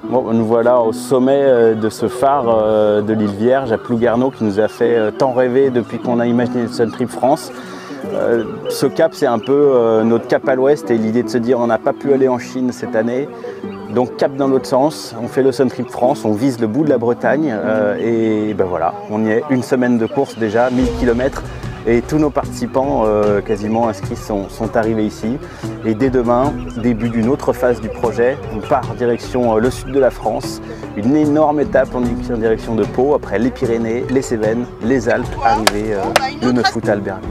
Bon, nous voilà au sommet de ce phare de l'île Vierge à Plouguerneau qui nous a fait tant rêver depuis qu'on a imaginé le Sun Trip France. Ce cap, c'est un peu notre cap à l'ouest et l'idée de se dire on n'a pas pu aller en Chine cette année. Donc cap dans l'autre sens, on fait le Sun Trip France, on vise le bout de la Bretagne et ben voilà, on y est, une semaine de course déjà, 1000 km. Et tous nos participants quasiment inscrits sont arrivés ici. Et dès demain, début d'une autre phase du projet, on part direction le sud de la France. Une énorme étape en direction de Pau, après les Pyrénées, les Cévennes, les Alpes, arrivée le 9 août à Albertville.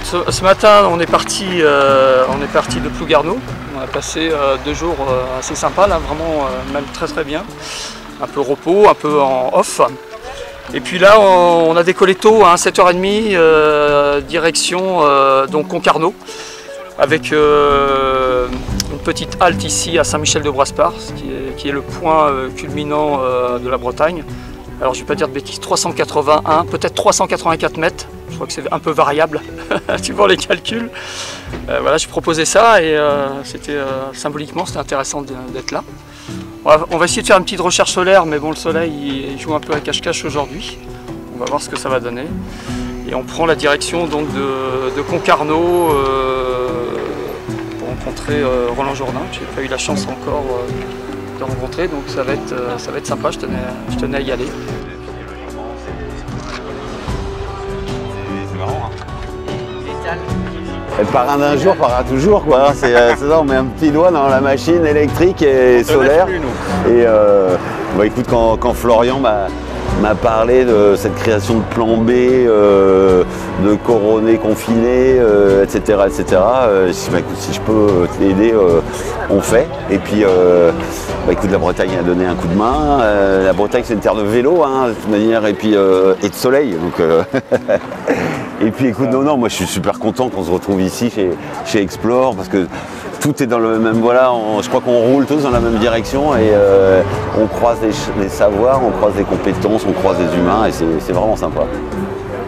Ce matin, on est parti de Plouguerneau. On a passé 2 jours assez sympas, là, vraiment même très bien. Un peu repos, un peu en off. Et puis là, on a décollé tôt, à 7h30, direction donc Concarneau, avec une petite halte ici à Saint-Michel-de-Brasparts, qui est le point culminant de la Bretagne. Alors je ne vais pas dire de bêtises, 381, peut-être 384 mètres, je crois que c'est un peu variable, tu vois les calculs. Voilà, je proposais ça et symboliquement c'était intéressant d'être là. On va essayer de faire une petite recherche solaire, mais bon, le soleil il joue un peu à cache-cache aujourd'hui. On va voir ce que ça va donner. Et on prend la direction donc de Concarneau pour rencontrer Roland Jourdain, que je n'ai pas eu la chance encore de rencontrer, donc ça va être sympa, je tenais à y aller. C'est marrant, hein. Le parrain d'un jour, parrain toujours, quoi. C'est ça, on met un petit doigt dans la machine électrique et solaire. Et bah, écoute, quand Florian m'a parlé de cette création de plan B, de coroné confiné, etc. Je dis, bah, écoute, si je peux t'aider, on fait. Et puis, bah, écoute, la Bretagne a donné un coup de main. La Bretagne, c'est une terre de vélo, hein, de toute manière, et puis et de soleil. Donc, et puis, écoute, non, moi, je suis super content qu'on se retrouve ici chez Explore, parce que tout est dans le même, voilà, je crois qu'on roule tous dans la même direction et on croise les savoirs, on croise les compétences, on croise les humains et c'est vraiment sympa.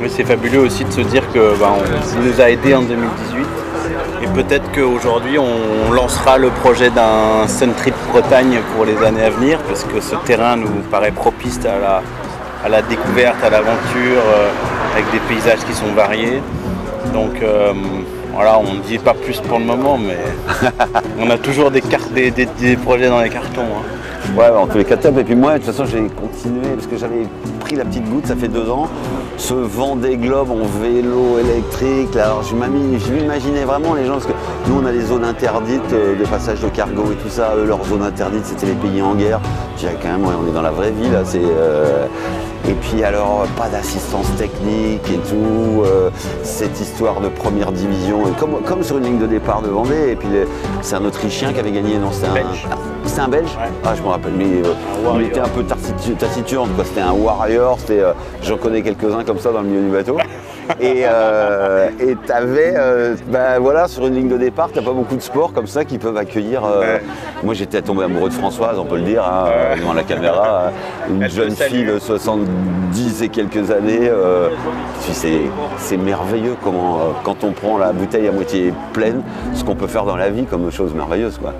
Oui, c'est fabuleux aussi de se dire que on nous a aidés en 2018 et peut-être qu'aujourd'hui on lancera le projet d'un Sun Trip Bretagne pour les années à venir parce que ce terrain nous paraît propice à la découverte, à l'aventure, avec des paysages qui sont variés. Donc voilà, on ne dit pas plus pour le moment, mais on a toujours des projets dans les cartons. Hein. Ouais, en tous les cas, top. Et puis moi, de toute façon, j'ai continué parce que j'avais pris la petite goutte, ça fait 2 ans. Ce Vendée Globe en vélo électrique. Là, alors, je m'imaginais vraiment les gens, parce que nous, on a des zones interdites, des passages de cargo et tout ça. Eux, leurs zones interdites, c'était les pays en guerre. Je dirais quand même, ouais, on est dans la vraie vie, là. Et puis alors, pas d'assistance technique et tout, cette histoire de première division, comme sur une ligne de départ de Vendée. Et puis c'est un Autrichien qui avait gagné, non, c'était un Belge. Ouais. Ah, je me rappelle, mais il était un peu taciturne, quoi. C'était un warrior, j'en connais quelques-uns comme ça dans le milieu du bateau. Et t'avais, bah, voilà, sur une ligne de départ, t'as pas beaucoup de sports comme ça qui peuvent accueillir. Moi, j'étais tombé amoureux de Françoise, on peut le dire, hein, devant la caméra, une jeune fille de 70 et quelques années. C'est merveilleux comment, quand on prend la bouteille à moitié pleine, ce qu'on peut faire dans la vie comme chose merveilleuse, quoi.